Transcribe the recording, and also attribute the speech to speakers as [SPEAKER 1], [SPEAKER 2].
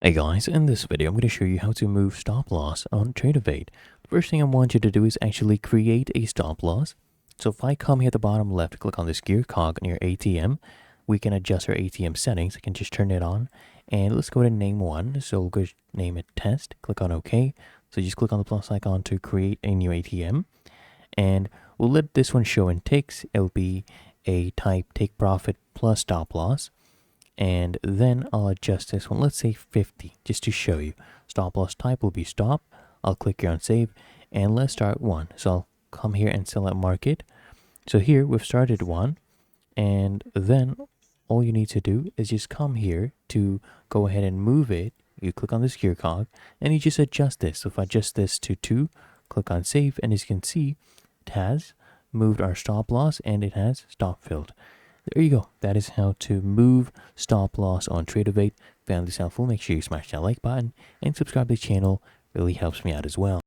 [SPEAKER 1] Hey guys, in this video I'm going to show you how to move stop loss on Tradovate. The first thing I want you to do is actually create a stop loss. So if I come here at the bottom left, click on this gear cog near ATM, we can adjust our ATM settings. I can just turn it on and let's go ahead and name one. So we'll go name it test, click on OK. So just click on the plus icon to create a new ATM and we'll let this one show in ticks. It'll be a type take profit plus stop loss. And then I'll adjust this one, let's say 50, just to show you. Stop loss type will be stop. I'll click here on save, and let's start one. So I'll come here and select market. So here we've started one, and then all you need to do is just come here to go ahead and move it. You click on this gear cog, and you just adjust this. So if I adjust this to 2, click on save, and as you can see, it has moved our stop loss, and it has stop filled. There you go. That is how to move stop loss on Tradovate. Found this helpful? Make sure you smash that like button and subscribe to the channel. Really helps me out as well.